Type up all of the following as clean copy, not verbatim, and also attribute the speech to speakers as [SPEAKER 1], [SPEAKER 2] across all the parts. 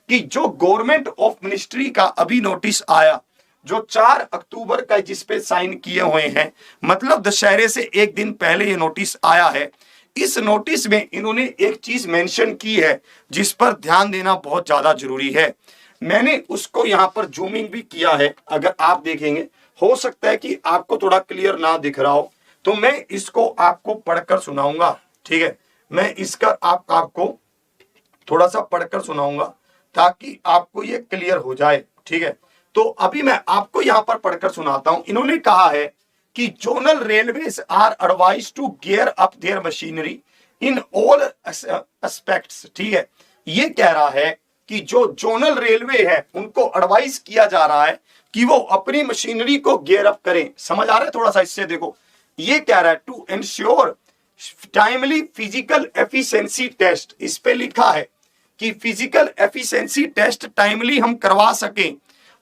[SPEAKER 1] कि जो government of ministry का अभी नोटिस आया जो 4 अक्टूबर का, जिस पे साइन किए हुए हैं, मतलब दशहरे से एक दिन पहले ये नोटिस आया है। इस नोटिस में इन्होंने एक चीज मेंशन की है जिस पर ध्यान देना बहुत ज्यादा जरूरी है। मैंने उसको यहां पर जूमिंग भी किया है, अगर आप देखेंगे हो सकता है कि आपको थोड़ा क्लियर ना दिख रहा हो, तो मैं इसको आपको पढ़कर सुनाऊंगा। ठीक है, मैं इसका आपको थोड़ा सा पढ़कर सुनाऊंगा ताकि आपको ये क्लियर हो जाए। ठीक है, तो अभी मैं आपको यहां पर पढ़कर सुनाता हूं। इन्होंने कहा है कि zonal railways are advise to gear up their machinery in all aspects. ठीक है, ये कह रहा है कि जो जोनल रेलवे है उनको एडवाइस किया जा रहा है कि वो अपनी मशीनरी को गियर अप करें। समझ आ रहा है थोड़ा सा इससे? देखो ये कह रहा है to ensure timely physical efficiency test. इस पे लिखा है कि फिजिकल एफिशिएंसी टेस्ट टाइमली हम करवा सकें,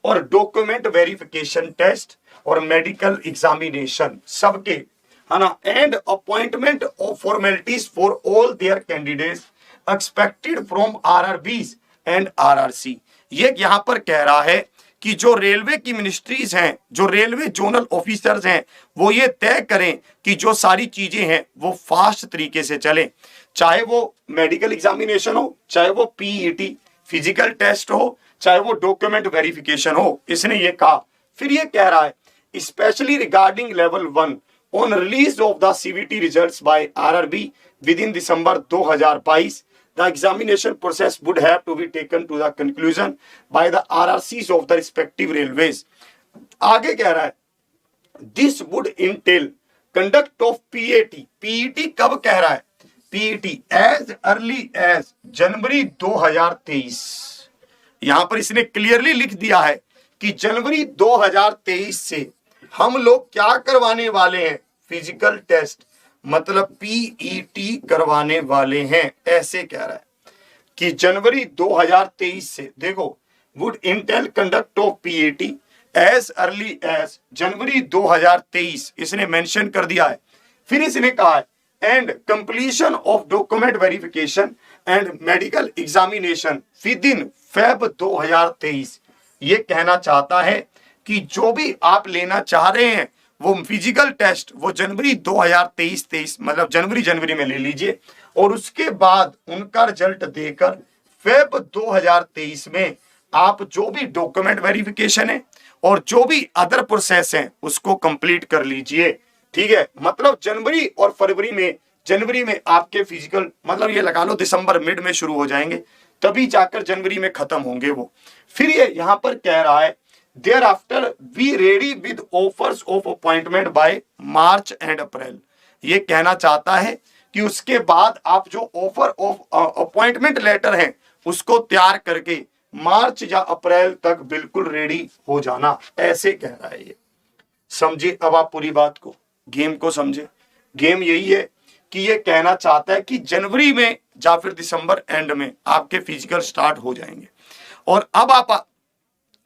[SPEAKER 1] और डॉक्यूमेंट वेरिफिकेशन टेस्ट और मेडिकल एग्जामिनेशन सबके, है ना, and appointment of formalities for all their candidates expected from RRBs and RRC. ये यहां पर कह रहा है कि जो रेलवे की मिनिस्ट्रीज हैं, जो रेलवे जोनल ऑफिसर्स हैं, वो ये तय करें कि जो सारी चीजें हैं वो फास्ट तरीके से चलें, चाहे वो मेडिकल एग्जामिनेशन हो, चाहे वो पीईटी फिजिकल टेस्ट हो, चाहे वो डॉक्यूमेंट वेरिफिकेशन हो। इसने ये कहा। फिर ये कह रहा है specially regarding level 1 on release of the CVT results bye RRB with in December 2022 the examination process would have to be taken to the conclusion by the RRCs of the respective railways। आगे कह रहा है this would entail conduct of PAT। PET कब कह रहा है? PET as early as जनवरी 2023। यहां पर इसने क्लियरली लिख दिया है कि जनवरी 2023 से हम लोग क्या करवाने वाले हैं? फिजिकल टेस्ट, मतलब पीईटी करवाने वाले हैं। ऐसे कह रहा है कि जनवरी 2023 से, देखो, would entail conduct of PET as early as January 2023 इसने मेंशन कर दिया है। फिर इसने कहा है and completion of document verification and medical examination with in Feb 2023। ये कहना चाहता है कि जो भी आप लेना चाह रहे हैं वो फिजिकल टेस्ट वो जनवरी 2023 मतलब जनवरी में ले लीजिए, और उसके बाद उनका रिजल्ट देकर फेब 2023 में आप जो भी डॉक्यूमेंट वेरिफिकेशन है और जो भी अदर प्रोसेस है उसको कंप्लीट कर लीजिए। ठीक है, मतलब जनवरी और फरवरी में, जनवरी में आपके फिजिकल, मतलब ये लगा लो दिसंबर मिड में शुरू हो जाएंगे, तभी जाकर जनवरी में खत्म होंगे वो। फिर ये यहां पर कह रहा है thereafter be ready with offers of appointment by March and April। ये कहना चाहता है कि उसके बाद आप जो ऑफर ऑफ अपॉइंटमेंट लेटर है उसको तैयार करके मार्च या अप्रैल तक बिल्कुल रेडी हो जाना। ऐसे कह रहा है ये। समझे अब आप पूरी बात को, गेम को समझे। गेम यही है कि ये कहना चाहता है कि जनवरी में या फिर दिसंबर एंड में आपके फिजिकल स्टार्ट हो जाएंगे। और अब आप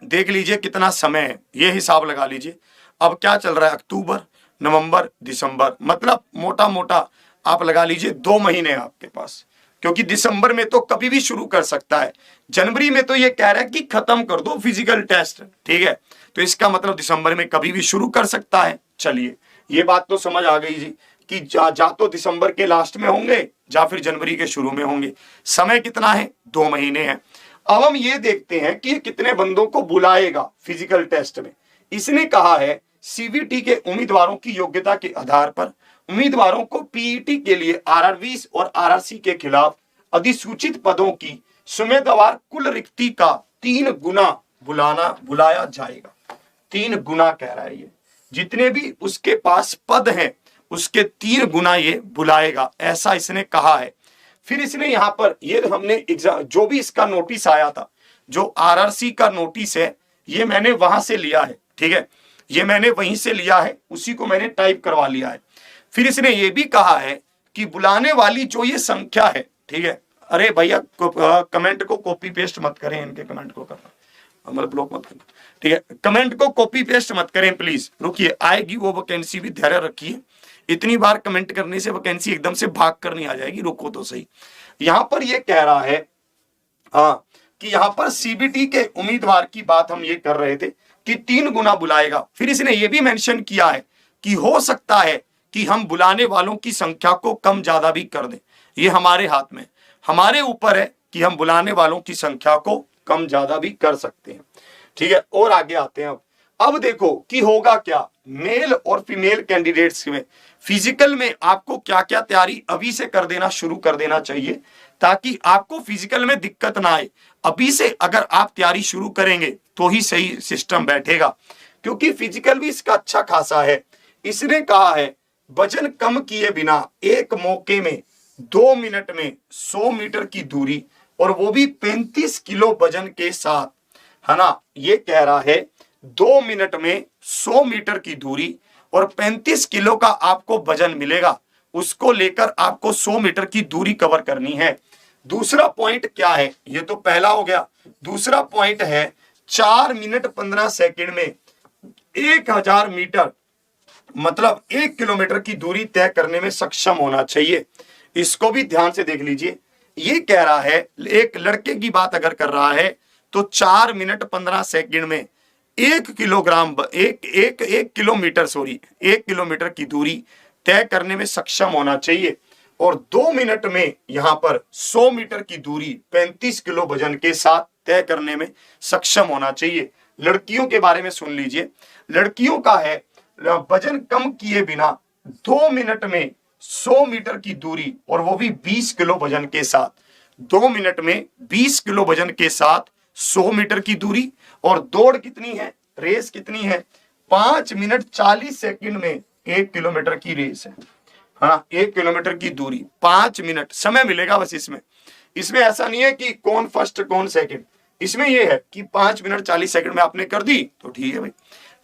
[SPEAKER 1] देख लीजिए कितना समय है, ये हिसाब लगा लीजिए। अब क्या चल रहा है? अक्टूबर, नवंबर, दिसंबर, मतलब मोटा मोटा आप लगा लीजिए 2 महीने आपके पास, क्योंकि दिसंबर में तो कभी भी शुरू कर सकता है। जनवरी में तो ये कह रहा है कि खत्म कर दो फिजिकल टेस्ट। ठीक है, तो इसका मतलब दिसंबर में कभी भी शुरू कर सकता है। चलिए, ये बात तो समझ आ गई जी कि जा तो दिसंबर के लास्ट में होंगे या फिर जनवरी के शुरू में होंगे। समय कितना है? 2 महीने है। अब हम ये देखते हैं कि कितने बंदों को बुलाएगा फिजिकल टेस्ट में। इसने कहा है सीवीटी के उम्मीदवारों की योग्यता के आधार पर उम्मीदवारों को पीईटी के लिए आरआरबीज और आरआरसी के खिलाफ अधिसूचित पदों की समेतवार कुल रिक्ति का 3 गुना बुलाया जाएगा। 3 गुना कह रहा है ये, जितने भी उसके पास पद हैं उसके 3 गुना ये बुलाएगा, ऐसा इसने कहा है। फिर इसने यहां पर ये हमने जो भी इसका नोटिस आया था, जो आरआरसी का नोटिस है, ये मैंने वहां से लिया है। ठीक है, ये मैंने वहीं से लिया है, उसी को मैंने टाइप करवा लिया है। फिर इसने ये भी कहा है कि बुलाने वाली जो ये संख्या है, ठीक है, अरे भैया कमेंट को कॉपी पेस्ट मत करें, इनके कमेंट को करना, मतलब ब्लॉक मत करना। ठीक है, कमेंट को कॉपी पेस्ट मत करें प्लीज, रुकिए, आएगी वो वैकेंसी भी, धैर्य रखिए। इतनी बार कमेंट करने से वैकेंसी एकदम से भाग कर नहीं आ जाएगी, रुको तो सही। यहां पर ये कह रहा है, हाँ, कि यहाँ पर सीबीटी के उम्मीदवार की बात हम ये कर रहे थे कि 3 गुना बुलाएगा। फिर इसने ये भी मेंशन किया है कि हो सकता है कि हम बुलाने वालों की संख्या को कम ज्यादा भी कर दें। ये हमारे हाथ में, हमारे ऊपर है कि हम बुलाने वालों की संख्या को कम ज्यादा भी कर सकते हैं। ठीक है, और आगे आते हैं। अब देखो कि होगा क्या मेल और फीमेल कैंडिडेट्स में फिजिकल में आपको क्या क्या तैयारी अभी से कर देना शुरू कर देना चाहिए, ताकि आपको फिजिकल में दिक्कत ना आए। अभी से अगर आप तैयारी शुरू करेंगे तो ही सही सिस्टम बैठेगा, क्योंकि फिजिकल भी इसका अच्छा खासा है। इसने कहा है वजन कम किए बिना एक मौके में 2 मिनट में 100 मीटर की दूरी, और वो भी 35 किलो वजन के साथ, है ना। ये कह रहा है 2 मिनट में 100 मीटर की दूरी और 35 किलो का आपको वजन मिलेगा, उसको लेकर आपको 100 मीटर की दूरी कवर करनी है। दूसरा पॉइंट क्या है, ये तो पहला हो गया। दूसरा पॉइंट है 4 मिनट 15 सेकंड में 1000 मीटर मतलब 1 किलोमीटर की दूरी तय करने में सक्षम होना चाहिए। इसको भी ध्यान से देख लीजिए। ये कह रहा है, एक लड़के की बात अगर कर रहा है तो 4 मिनट 15 सेकंड में 1 किलोमीटर की दूरी तय करने में सक्षम होना चाहिए, और 2 मिनट में यहां पर 100 मीटर की दूरी 35 किलो वजन के साथ तय करने में सक्षम होना चाहिए। लड़कियों के बारे में सुन लीजिए। लड़कियों का है वजन कम किए बिना 2 मिनट में 100 मीटर की दूरी, और वो भी 20 किलो वजन के साथ। 2 मिनट में 20 किलो वजन के साथ 100 मीटर की दूरी, और दौड़ कितनी है, रेस कितनी है, 5 मिनट 40 सेकंड में 1 किलोमीटर की रेस है। हाँ, 1 किलोमीटर की दूरी 5 मिनट समय मिलेगा बस। इसमें ऐसा नहीं है कि कौन फर्स्ट कौन सेकंड, इसमें यह है कि 5 मिनट 40 सेकंड में आपने कर दी तो ठीक है भाई।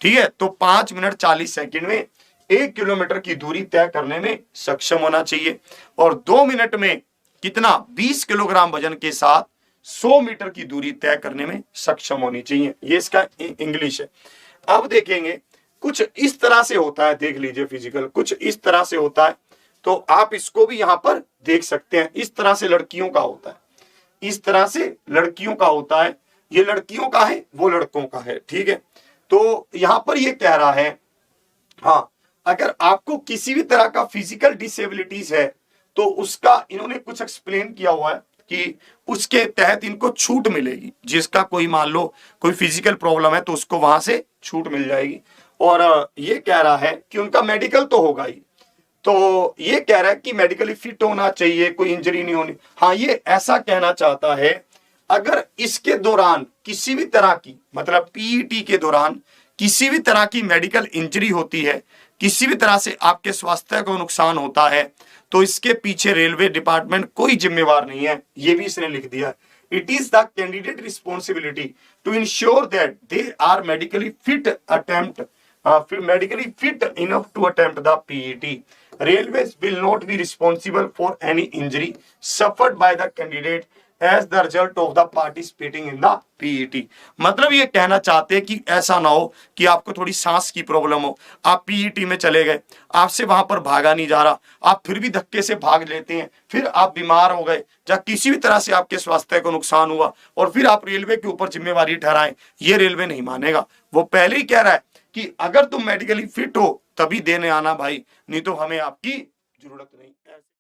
[SPEAKER 1] ठीक है, तो 5 मिनट 40 सेकंड में 1 किलोमीटर की दूरी तय करने में सक्षम होना चाहिए, और 2 मिनट में कितना, 20 किलोग्राम वजन के साथ 100 मीटर की दूरी तय करने में सक्षम होनी चाहिए। ये इसका इंग्लिश है। अब देखेंगे कुछ इस तरह से होता है, देख लीजिए फिजिकल कुछ इस तरह से होता है, तो आप इसको भी यहां पर देख सकते हैं। इस तरह से लड़कियों का होता है, इस तरह से लड़कियों का होता है। ये लड़कियों का है, वो लड़कों का है। ठीक है, तो यहां पर ये कह रहा है, हाँ, अगर आपको किसी भी तरह का फिजिकल डिसेबिलिटीज है तो उसका इन्होंने कुछ एक्सप्लेन किया हुआ है कि उसके तहत इनको छूट मिलेगी। जिसका कोई मान लो कोई फिजिकल प्रॉब्लम है तो उसको वहां से छूट मिल जाएगी। और ये कह रहा है कि उनका मेडिकल तो होगा ही, तो ये कह रहा है कि मेडिकली फिट होना चाहिए, कोई इंजरी नहीं होनी। हाँ, ये ऐसा कहना चाहता है अगर इसके दौरान किसी भी तरह की, मतलब पीईटी के दौरान किसी भी तरह की मेडिकल इंजरी होती है, किसी भी तरह से आपके स्वास्थ्य को नुकसान होता है, तो इसके पीछे रेलवे डिपार्टमेंट कोई जिम्मेवार नहीं है। ये भी इसने लिख दिया। It is the candidate responsibility to ensure that they are medically fit enough to attempt the PET. Railways will not be responsible for any injury suffered by the candidate as the result of the participating in the PET. मतलब ये कहना चाहते हैं कि ऐसा ना हो कि आपको थोड़ी सांस की प्रॉब्लम हो, आप PET में चले गए, आपसे वहां पर भागा नहीं जा रहा, आप फिर भी धक्के से भाग लेते हैं, फिर आप बीमार हो गए या किसी भी तरह से आपके स्वास्थ्य को नुकसान हुआ, और फिर आप रेलवे के ऊपर जिम्मेवारी ठहराएं, ये रेलवे नहीं मानेगा। वो पहले ही कह रहा है कि अगर तुम मेडिकली फिट हो तभी देने आना भाई, नहीं तो हमें आपकी जरूरत नहीं।